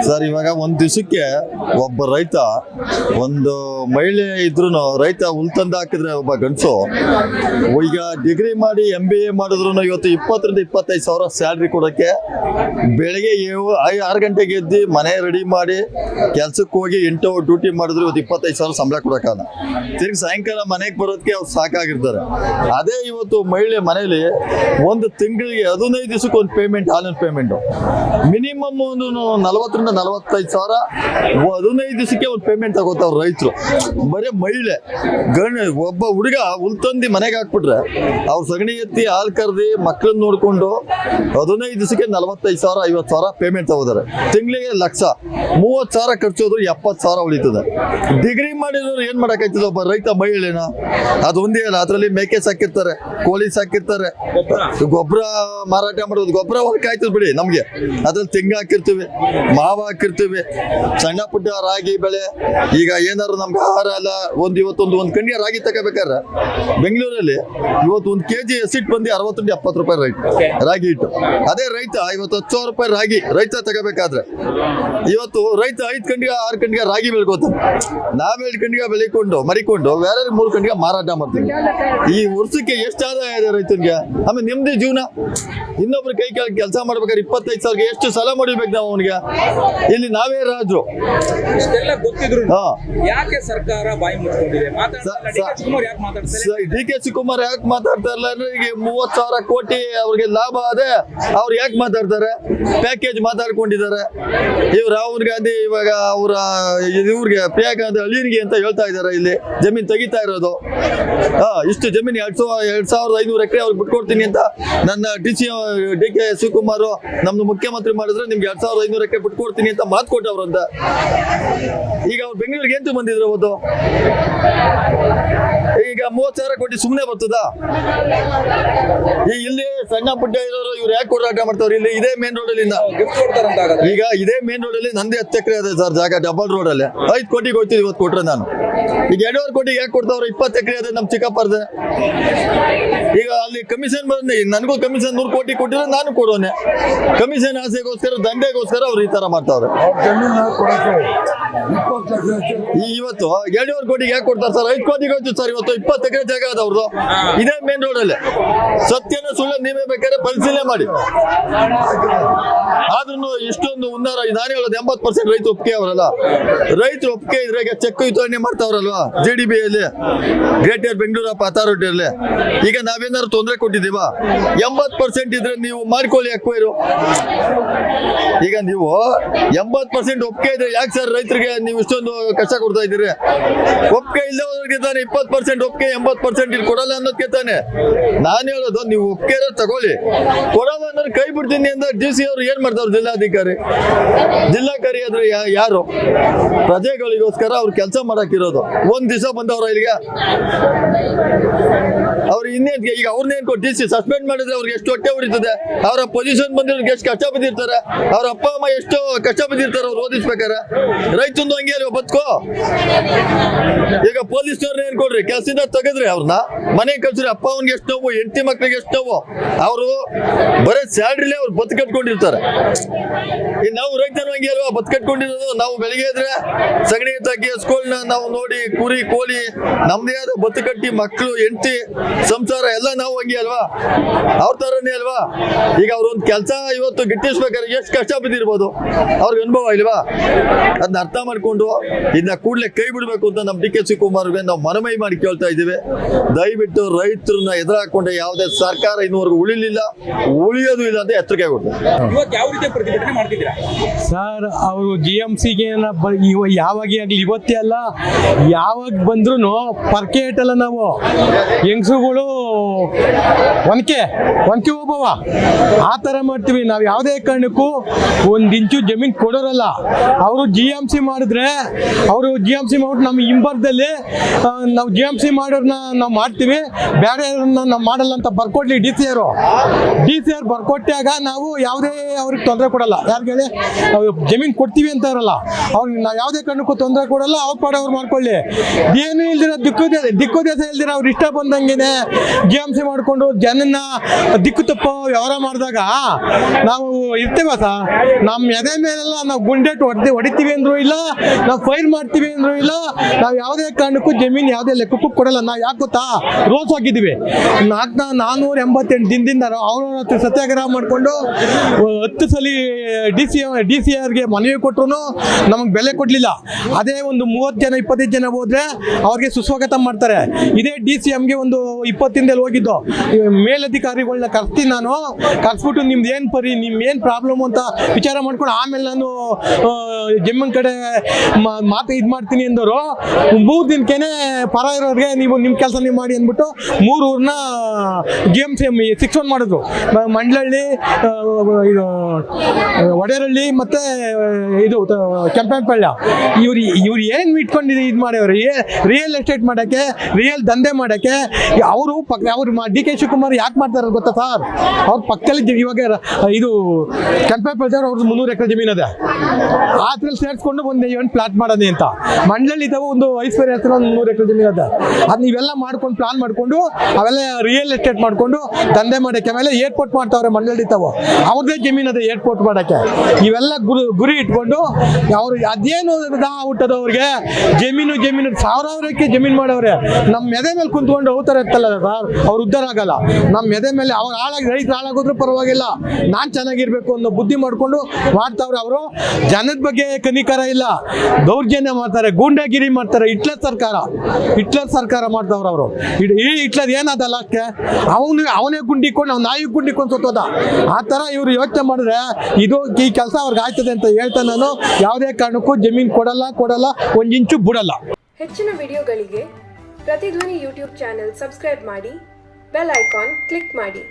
Sir ಇವಾಗ ಒಂದ್ ದಿವಸಕ್ಕೆ ಒಬ್ಬ ರೈತ ಒಂದು ಮಹಿಳೆ ಇದ್ರು ರೈತ ಹುಲ್ ತಂದು ಹಾಕಿದ್ರೆ ಒಬ್ಬ ಗಂಡಸು ಈಗ ಡಿಗ್ರಿ ಮಾಡಿ MBA ಮಾಡಿದ್ರು ಇವತ್ತು 20 ರಿಂದ 25 ಸಾವಿರ ಸ್ಯಾಲ್ರಿ ಕೊಡೋಕ್ಕೆ ಬೆಳಗ್ಗೆ 6 ಗಂಟೆಗೆ ಎದ್ದು ಮನೆ ರೆಡಿ ಮಾಡಿ ಕೆಲ್ಸಕ್ಕೆ ಹೋಗಿ 8 ಅವರ್ ಡ್ಯೂಟಿ ಮಾಡಿದ್ರು ಇವತ್ತು 25 ಸಾವಿರ ಸಂಬಳ ಕೊಡೋಕ್ಕಾಗ ತಿರ್ಗಿ ಸಾಯಂಕಾಲ ಮನೆಗೆ ಬರೋದಕ್ಕೆ ಅವ್ರು ಸಾಕಾಗಿರ್ತಾರೆ. ಅದೇ ಇವತ್ತು ಮಹಿಳೆ ಮನೇಲಿ ಒಂದು ತಿಂಗಳಿಗೆ 15 ದಿವಸಕ್ಕೆ ಒಂದು ಪೇಮೆಂಟ್ ಆನ್ಲೈನ್ ಪೇಮೆಂಟು ಮಿನಿಮಮ್ ಒಂದು 40 ರಿಂದ 45 ಸಾವಿರ 15 ದಿವಸಕ್ಕೆ ಒಂದು ಪೇಮೆಂಟ್ ತಗೋತಾವ್ರು ರೈತರು. ಬರೀ ಮಹಿಳೆ ಒಬ್ಬ ಹುಡುಗ ಹುಲ್ ತಂದು ಮನೆಗೆ ಹಾಕ್ಬಿಟ್ರೆ ಅವ್ರು ಸಗಣಿ ಎತ್ತಿ ಹಾಲು ಕರೆದಿ ಮಕ್ಕಳನ್ನ ನೋಡ್ಕೊಂಡು 15 ದಿವಸಕ್ಕೆ 45 ಸಾವಿರ 50 ಸಾವಿರ ಪೇಮೆಂಟ್ ತಗೋತಾರೆ. ತಿಂಗಳಿಗೆ 1,30,000 ಸಾವಿರ ಖರ್ಚೋದ್ರು 70 ಸಾವಿರ ಉಳಿತದೆ. ಡಿಗ್ರಿ ಮಾಡಿರೋರು ಏನ್ ಮಾಡಕ್ಕಾಯ್ತದೆ ಒಬ್ಬ ರೈತ ಮಹಿಳೆನ? ಅದು ಒಂದೇ ಅಲ್ಲ, ಅದರಲ್ಲಿ ಮೇಕೆ ಸಾಕಿರ್ತಾರೆ, ಕೋಳಿ ಸಾಕಿರ್ತಾರೆ, ಗೊಬ್ಬರ ಮಾರಾಟ ಮಾಡೋದು, ಗೊಬ್ಬರ ಹೊರಕ್ಕೆ ಆಯ್ತದ ಬಿಡಿ ನಮ್ಗೆ. ಅದ್ರಲ್ಲಿ ತೆಂಗು ಹಾಕಿರ್ತೀವಿ, ಮಾವು ಹಾಕಿರ್ತೀವಿ, ಸಣ್ಣ ಪುಟ್ಟ ರಾಗಿ ಬೆಳೆ. ಈಗ ಏನಾದ್ರು ನಮ್ಗೆ ಆಹಾರ ಎಲ್ಲ ಇವತ್ತೊಂದು ಕಣ್ಣಿಗೆ ರಾಗಿ ತಗೋಬೇಕಾದ್ರೆ ಬೆಂಗಳೂರಲ್ಲಿ ಇವತ್ತು 1 kg ಎಸಿಟ್ ಬಂದು 60 ರಿಂದ 70 ರೂಪಾಯಿ ರೈಟ್ ರಾಗಿ ಹಿಟ್ಟು. ಅದೇ ರೈತ ಇವತ್ತು 10,000 ರೂಪಾಯಿ ರಾಗಿ ರೈತ ತಗೋಬೇಕಾದ್ರೆ ಇವತ್ತು ರೈತ 5 ಗಂಟೆಗೆ 6 ಗಂಟೆಗೆ ರಾಗಿ ಬೆಳ್ಕೋತಾನೆ. ನಾವ್ 7 ಗಂಟೆಗೆ ಬೆಳಿಕೊಂಡು ಮರಿಕೊಂಡು ಬೇರೆ 3 ಗಂಟೆಗೆ ಮಾರಾಟ ಮಾಡ್ತೀವಿ. ಈ ವರ್ಷಕ್ಕೆ ಎಷ್ಟು ಆದಾಯ ಇದೆ ರೈತನಿಗೆ? ಆಮೇಲೆ ನಿಮ್ದೇ ಜೀವನ. ಇನ್ನೊಬ್ರು ಕೈ ಕೆಲಸ ಮಾಡ್ಬೇಕಾದ್ರೆ 25 ಸಾವಿರ ಎಷ್ಟು ಸಾಲ ಮಾಡಿರ್ಬೇಕು ನಾವು ಅವನಿಗೆ? ಇಲ್ಲಿ ನಾವೇ ರಾಜು. ಯಾಕೆ ಸರ್ಕಾರ ಬಾಯಿ ಮುಚ್ಕೊಂಡಿದೆ? DK ಶಿವಕುಮಾರ್ ಯಾಕೆ ಮಾತಾಡ್ತಾ ಇಲ್ಲ ಅಂದ್ರೆ ಈಗ 30,000 ಕೋಟಿ ಅವ್ರಿಗೆ ಲಾಭ ಅದೇ ಅವ್ರು ಯಾಕೆ ಮಾತಾಡ್ತಾರೆ? ಪ್ಯಾಕೇಜ್ ಮಾತಾಡ್ಕೊಂಡಿದ್ದಾರೆ. ಇವ್ರು ರಾಹುಲ್ ಗಾಂಧಿ ಇವಾಗ ಇವ್ರಿಗೆ ಪ್ರಿಯಾಂಕಾ ಗಾಂಧಿ ಅಳಿಯನಿಗೆ ಅಂತ ಹೇಳ್ತಾ ಇದ್ದಾರೆ. ಇಲ್ಲಿ ಜಮೀನ್ ತೆಗಿತಾ ಇರೋದು ಇಷ್ಟು ಜಮೀನು 2,500 ಎಕರೆ ಅವ್ರಿಗೆ ಬಿಟ್ಕೊಡ್ತೀನಿ ಅಂತ ನನ್ನ DK ಶಿವಕುಮಾರ್ ನಮ್ದು ಮುಖ್ಯಮಂತ್ರಿ ಮಾಡಿದ್ರೆ ನಿಮ್ಗೆ 2,500 ಎಕರೆ ಬಿಟ್ಕೊಡ್ತೀನಿ ಅಂತ ಮಾತು ಕೊಟ್ಟವ್ರಂತ. ಈಗ ಅವ್ರು ಬೆಂಗಳೂರಿಗೆ ಎಂತ ಬಂದಿದ್ರು ಅವತ್ತು? ಈಗ 30,000 ಕೋಟಿ ಸುಮ್ಮನೆ ಬರ್ತದ? ಇಲ್ಲಿ ಸಣ್ಣ ಪುಟ್ಟ ಇರೋರು ಇವ್ರು ಯಾಕೆ ಹೋರಾಟ ಮಾಡ್ತಾವ್ರು? ಇಲ್ಲಿ ಇದೇ ಮೇನ್ ರೋಡ್ ಅಲ್ಲಿ ಈಗ ಇದೇ ಮೇನ್ ರೋಡ್ ಅಲ್ಲಿ ನಂದೇ 10 ಎಕರೆ ಇದೆ ಸರ್ ಜಾಗ, ಡಬಲ್ ರೋಡ್ ಅಲ್ಲಿ 5 ಕೋಟಿಗೆ ಹೋಗ್ತಿದ್ವಿ ಇವತ್ತು ಕೊಟ್ರೆ. ನಾನು ಈಗ 2.5 ಕೋಟಿಗೆ ಯಾಕೆ ಕೊಡ್ತಾವ್ರು? 20 ಎಕರೆ ಅದೇ ನಮ್ ಚಿಕ್ಕಪ್ಪರ್ದೆ. ಈಗ ಅಲ್ಲಿ ಕಮಿಷನ್ ಬಂದ್ರೆ ನನಗೂ ಕಮಿಷನ್ 100 ಕೋಟಿ ಕೊಟ್ಟಿದ್ರೆ ನಾನು ಕೊಡೋನೆ. ಕಮಿಷನ್ ಆಸೆಗೋಸ್ಕರ ದಂಧೆಗೋಸ್ಕರ ಅವ್ರು ಈ ತರ ಮಾಡ್ತಾವ್ರೆ. ಇವತ್ತು 2.5 ಕೋಟಿಗೆ ಯಾಕೆ ಕೊಡ್ತಾರೆ ಸರ್? 5 ಕೋಟಿಗೆ ಹೋಯ್ತು ಸರ್. ಇವತ್ತು 20 ಎಕರೆ ಜಾಗ ಅದ ಅವ್ರದ್ದು ಇದೇ ಮೇನ್ ರೋಡ್ ಅಲ್ಲಿ. ಸತ್ಯನ ಸುಳ್ಳು ನೀವೇ ಬೇಕಾದ್ರೆ ಪರಿಶೀಲನೆ ಮಾಡಿ. ಆದ್ರೂ ಇಷ್ಟೊಂದು ಉನ್ನಾರ ನಾನೇ ಹೇಳೋದು 80% ರೈತ ಒಪ್ಪಿಗೆ ಅವರಲ್ಲ. ರೈತರು ಒಪ್ಪಿಗೆ ಇದ್ರೆ ಚೆಕ್ ವಿತರಣೆ ಮಾಡ್ತಾವ್ರಲ್ವಾ GDB ಅಲ್ಲಿ, ಗ್ರೇಟರ್ ಬೆಂಗಳೂರು ಅಥಾರಿಟಿಯಲ್ಲಿ. ಈಗ ನಾವೇನಾದ್ರು ತೊಂದರೆ ಕೊಟ್ಟಿದ್ದೀವ? 80% ಇದ್ರೆ ನೀವು ಮಾಡ್ಕೊಳ್ಳಿ ಅಕ್ವೈರು. ಈಗ ನೀವು 80% ಒಪ್ಪಿಗೆ ಇದ್ರೆ ಯಾಕೆ ಸರ್ ರೈತರಿಗೆ ನೀವು ಇಷ್ಟೊಂದು ಕಷ್ಟ ಕೊಡ್ತಾ ಇದ್ದೀರಿ? ಒಪ್ಪಿಗೆ ಇಲ್ಲವರಿಗೆ ತಾನೆ 20% ಒಪ್ಪಿಗೆ, 80% ಇಲ್ಲಿ ಕೊಡಲ್ಲ ಅನ್ನೋದಕ್ಕೆ ತಾನೆ ನಾನು ಹೇಳೋದು. ನೀವು ಒಪ್ಪಿಗೆ ತಗೊಳ್ಳಿ, ಕೊಡಲ್ಲ ಅನ್ನೋದು ಕೈ ಬಿಡ್ತೀನಿ ಅಂದ್ರೆ DC ಅವರು ಏನ್ ಮಾಡ್ತಾವ್ರು? ಜಿಲ್ಲಾಧಿಕಾರಿ ಆದ್ರೆ ಯಾರು? ಪ್ರಜೆಗಳಿಗೋಸ್ಕರ ಅವ್ರು ಕೆಲಸ ಮಾಡಕ್ಕಿರೋದು. ಒಂದ್ ದಿವಸ ಬಂದವ್ರ ಇಲ್ಲಿಗೆ ಅವ್ರು ಇನ್ನೇನ್? ಈಗ ಅವ್ರನ್ನೇನ್ DC ಸಸ್ಪೆಂಡ್ ಮಾಡಿದ್ರೆ ಅವ್ರಿಗೆ ಎಷ್ಟು ಹೊಟ್ಟೆ ಉರಿತದೆ? ಅವರ ಪೊಸಿಷನ್ ಬಂದಿರೋರಿಗೆ ಎಷ್ಟು ಕಷ್ಟ ಬಿದ್ದಿರ್ತಾರೆ? ಅವ್ರ ಅಪ್ಪ ಅಮ್ಮ ಎಷ್ಟು ಕಷ್ಟ ಬಿದ್ದಿರ್ತಾರೆ ಅವ್ರು ಓದಿಸ್ಬೇಕಾರೆ? ರೈತಂದು ಹಂಗೆ ಅಲ್ವ ಬದುಕೋ? ಈಗ ಪೊಲೀಸ್ನವ್ರನ್ನ ಏನ್ ಕೊಡ್ರಿ? ಕೆಲಸದಿಂದ ತೆಗೆದ್ರಿ ಅವ್ರನ್ನ ಮನೆಗೆ ಕಳ್ಸ್ರಿ. ಅಪ್ಪ ಅವನ್ಗೆ ಎಷ್ಟು ನೋವು, ಹೆಂಡತಿ ಮಕ್ಳಿಗೆ ಎಷ್ಟು ನೋವು. ಅವರು ಬರೀ ಸ್ಯಾಲ್ರಿಲೇ ಅವ್ರು ಬದುಕಟ್ಕೊಂಡಿರ್ತಾರೆ. ಈಗ ನಾವು ರೈತರು ಹಂಗೆ ಅಲ್ವಾ ಬದುಕಟ್ಕೊಂಡಿರೋದು? ನಾವು ಬೆಳಿಗ್ಗೆ ಇದ್ರೆ ಸಗಣಿ ಎತ್ತಾಕಿ ಹಸ್ಗಳನ್ನ ನಾವು ನೋಡಿ, ಕುರಿ ಕೋಳಿ ನಮ್ದೇ ಆದ ಬದುಕಟ್ಟಿ ಮಕ್ಕಳು ಹೆಂಡತಿ ಸಂಸಾರ ಎಲ್ಲ ನಾವು ಹಂಗೆ ಅಲ್ವಾ? ಅವ್ರ ತರನೇ ಅಲ್ವಾ? ಈಗ ಅವ್ರೊಂದು ಕೆಲಸ ಇವತ್ತು ಗಿಟ್ಟಿಸ್ಬೇಕಾದ್ರೆ ಎಷ್ಟು ಕಷ್ಟ ಬಿದ್ದಿರ್ಬೋದು? ಅವ್ರಿಗೆ ಅನುಭವ ಇಲ್ವಾ? ಅದನ್ನ ಅರ್ಥ ಮಾಡ್ಕೊಂಡು ಇದನ್ನ ಕೂಡಲೇ ಕೈ ಬಿಡಬೇಕು ಅಂತ ನಮ್ಮ DK ಶಿವಕುಮಾರ್ಗೆ ನಾವು ಮನವಿ ಮಾಡಿ ಕೇಳ್ತಾ ಇದ್ದೀವಿ. ದಯವಿಟ್ಟು ರೈತರನ್ನ ಎದುರು ಹಾಕೊಂಡೆ ಯಾವುದೇ ಸರ್ಕಾರ ಇನ್ನೂವರೆಗೂ ಉಳಿಲಿಲ್ಲ, ಉಳಿಯೋದು ಇಲ್ಲ ಅಂತ ಎಚ್ಚರಿಕೆ ಕೊಡ್ತಾರೆ. ಸರ್ ಅವರು GMCಗೆ ಯಾವಾಗ ಆಗಲಿ ಇವತ್ತೇ ಅಲ್ಲ, ಯಾವಾಗ ಬಂದ್ರು ಪರ್ಕೆ ಇಟ್ಟಲ್ಲ. ನಾವು ಹೆಂಗಸುಗಳು ಒನಕೆ ಹೋಗವ ಆ ಥರ ಮಾಡ್ತೀವಿ. ನಾವು ಯಾವುದೇ ಕಾರಣಕ್ಕೂ 1 ಇಂಚು ಜಮೀನು ಕೊಡೋರಲ್ಲ. ಅವರು GMC ಮಾಡಿದ್ರೆ ಅವರು GMC ಮಾಡ್ಬಿಟ್ಟು ನಮ್ಮ ಹಿಂಬರ್ದಲ್ಲಿ ನಾವು GMC ಮಾಡೋರನ್ನ ನಾವು ಮಾಡ್ತೀವಿ, ಬೇರೆಯವ್ರನ್ನ ನಾವು ಮಾಡಲ್ಲ ಅಂತ ಬರ್ಕೊಡ್ಲಿ ಡಿ ಸಿ ಆರ್ ಬರ್ಕೊಟ್ಟಾಗ ನಾವು ಯಾವುದೇ ಅವ್ರಿಗೆ ತೊಂದರೆ ಕೊಡಲ್ಲ. ಯಾರಿಗೆ ಹೇಳಿ, ಜಮೀನು ಕೊಡ್ತೀವಿ ಅಂತ ಇರಲ್ಲ, ಅವ್ರಿಗೆ ನಾವು ಯಾವುದೇ ಕಾರಣಕ್ಕೂ ತೊಂದರೆ ಕೊಡಲ್ಲ. ಅವ್ರ ಪಾಡ ಅವ್ರು ಮಾಡ್ಕೊಳ್ಳಿ. ಏನೂ ಇಲ್ದಿರ ದಿಕ್ಕು ದೇಶ ಇಲ್ದಿರ ಅವ್ರು ಇಷ್ಟ ಬಂದಂಗೆ GMC ಮಾಡಿಕೊಂಡು ಜನನ್ನ ದಿಕ್ಕು ತಪ್ಪು ವ್ಯವಹಾರ ಮಾಡಿದಾಗ ನಾವು ಇರ್ತೇವ ಸರ್. ನಮ್ಮ ಎದೆ ಮೇಲೆಲ್ಲ ನಾವು ಗುಂಡೆಟ್ಟು ಹೊಡಿತೀವಿ ಅಂದ್ರೂ ಇಲ್ಲ, ನಾವು ಫೈರ್ ಮಾಡ್ತೀವಿ ಅಂದ್ರೂ ಇಲ್ಲ, ನಾವು ಯಾವುದೇ ಕಾರಣಕ್ಕೂ ಜಮೀನು ಯಾವುದೇ ಲೆಕ್ಕಕ್ಕೂ ಕೊಡಲ್ಲ. ನಾವು ಯಾಕೆ ಗೊತ್ತಾ, ರೋಸ್ ಹಾಕಿದ್ದೀವಿ. 488 ದಿನದಿಂದ ಅವ್ರ ಹತ್ರ ಸತ್ಯಾಗ್ರಹ ಮಾಡಿಕೊಂಡು 10 ಸಲ ಡಿ ಸಿ ಆರ್ಗೆ ಮನವಿ ಕೊಟ್ಟರು ನಮಗೆ ಬೆಲೆ ಕೊಡಲಿಲ್ಲ. ಅದೇ ಒಂದು 30 ಜನ 25 ಜನ ಹೋದ್ರೆ ಅವ್ರಿಗೆ ಸುಸ್ವಾಗತ ಮಾಡ್ತಾರೆ. ಇದೇ DCMಗೆ ಒಂದು 20 ದಿನದಲ್ಲಿ ಹೋಗಿದ್ದು, ಮೇಲಧಿಕಾರಿಗಳನ್ನ ಕರ್ಸ್ತೀನಿ ನಾನು, ಕರ್ಸ್ಬಿಟ್ಟು ನಿಮ್ದು ಏನು ಪ್ರಾಬ್ಲಮ್ ಅಂತ ವಿಚಾರ ಮಾಡ್ಕೊಂಡು ಆಮೇಲೆ ನಾನು ಜಮ್ಮನ್ ಕಡೆ ಮಾತು ಇದು ಮಾಡ್ತೀನಿ ಎಂದರು. 3 ದಿನಕ್ಕೇನೆ ಪರ ಇರೋರಿಗೆ ನೀವು ನಿಮ್ಮ ಕೆಲಸ ನೀವು ಮಾಡಿ ಅಂದ್ಬಿಟ್ಟು 3 ಊರನ್ನ GMC 61 ಮಾಡಿದ್ರು. ಮಂಡ್ಲಹಳ್ಳಿ, ಇದು ಒಡೆರಹಳ್ಳಿ ಮತ್ತು ಇದು ಕೆಂಪನಪಾಳ್ಯ. ಇವ್ರು ಏನು ಇಟ್ಕೊಂಡಿದ್ದು ಇದು ಮಾಡ್ಯವ್ರಿ, ರಿಯಲ್ ಎಸ್ಟೇಟ್ ಮಾಡೋಕ್ಕೆ, ರಿಯಲ್ ದಂಧೆ ಮಾಡೋಕ್ಕೆ. ಅವರು DK ಶಿವಕುಮಾರ್ ಯಾಕೆ ಮಾಡ್ತಾರೆ ಗೊತ್ತಾ ಸರ್, ಅವ್ರ ಪಕ್ಕದಲ್ಲಿ ಇವಾಗ ಇದು ಕೆಂಪನಪಾಳ್ಯ ಅವ್ರದ್ದು 300 ಎಕರೆ ಜಮೀನು ಅದೇ, ಆ ಥರಲ್ಲಿ ಸೇರಿಸ್ಕೊಂಡು ಒಂದು ಪ್ಲಾಟ್ ಮಾಡೋದು ಅಂತ. ಮಂಡ್ಲಲ್ಲಿ ಇದ್ದಾವೆ ಒಂದು ಐಶ್ವರ್ಯ ಹತ್ರ ಒಂದು 300 ಎಕರೆ ಜಮೀನು ಅದೇ. ಅದು ನೀವೆಲ್ಲ ಮಾಡ್ಕೊಂಡು ಪ್ಲಾನ್ ಮಾಡಿಕೊಂಡು ಅವೆಲ್ಲ ರಿಯಲ್ ಎಸ್ಟೇಟ್ ಮಾಡಿಕೊಂಡು ದಂಧೆ ಮಾಡೋಕ್ಕೆ. ಆಮೇಲೆ ಏರ್ಪೋರ್ಟ್ ಮಾಡ್ತಾವ್ರೆ ಮಂಡ್ಲಲ್ಲಿ ಇದ್ದಾವೆ, ಅವ್ರದ್ದೇ ಜಮೀನು ಅದೇ ಏರ್ಪೋರ್ಟ್ ಮಾಡೋಕ್ಕೆ. ಇವೆಲ್ಲ ಗುರಿ ಇಟ್ಕೊಂಡು ಅವರು ಅದೇನು ಹುಟ್ಟದ ಅವ್ರಿಗೆ ಜಮೀನು ಸಾವಿರಾರಕ್ಕೆ ಜಮೀನು ಮಾಡವ್ರೆ. ನಮ್ಮ ಎದೆ ಮೇಲೆ ಕುಂತ್ಕೊಂಡು ಹೋಗ್ತಾರೆ ಇರ್ತಲ್ಲ ಸರ್, ಅವ್ರು ಉದ್ಧಾರ ಆಗಲ್ಲ. ನಮ್ಮ ಎದೆ ಮೇಲೆ ಅವ್ರು ರೈತರು ಹಾಳಾಗೋದ್ರೂ ಪರವಾಗಿಲ್ಲ, ನಾನು ಚೆನ್ನಾಗಿರ್ಬೇಕು ಅನ್ನೋ ಬುದ್ಧಿ ಮಾಡ್ಕೊಂಡು ಮಾಡ್ತಾವ್ರೆ. ಅವರು ಜನದ ಬಗ್ಗೆ ಕನಿಕರ ಇಲ್ಲ, ದೌರ್ಜನ್ಯ ಮಾಡ್ತಾರೆ, ಗೂಂಡಾಗಿರಿ ಮಾಡ್ತಾರೆ. ಹಿಟ್ಲರ್ ಸರ್ಕಾರ ಮಾಡ್ತಾವ್ರೆ ಅವರು. ಈ ಹಿಟ್ಲರ್ ಏನಾದ ಲಾಸ್ಟ್ಗೆ ಅವನೇ ಗುಂಡಿಕೊಂಡು ನಾವು ನಾಯಿ ಗುಂಡಿಕೊಂಡು ಸತ್ತೋದ. ಆ ಥರ ಇವರು ಯೋಚನೆ ಮಾಡಿದ್ರೆ ಈ ಕೆಲಸ ಅವ್ರಿಗೆ ಆಯ್ತದೆ ಅಂತ ಹೇಳ್ತಾ ನಾನು ಯಾವುದೇ ಕಾರಣಕ್ಕೂ ಜಮೀನು ಕೊಡಲ್ಲ, ಒಂದು ಇಂಚು ಬಿಡಲ್ಲ. ಹೆಚ್ಚಿನ ವಿಡಿಯೋಗಳಿಗೆ ಪ್ರತಿಧ್ವನಿ ಯೂಟ್ಯೂಬ್ ಚಾನೆಲ್ ಸಬ್ಸ್ಕ್ರೈಬ್ ಮಾಡಿ, ಬೆಲ್ ಐಕಾನ್ ಕ್ಲಿಕ್ ಮಾಡಿ.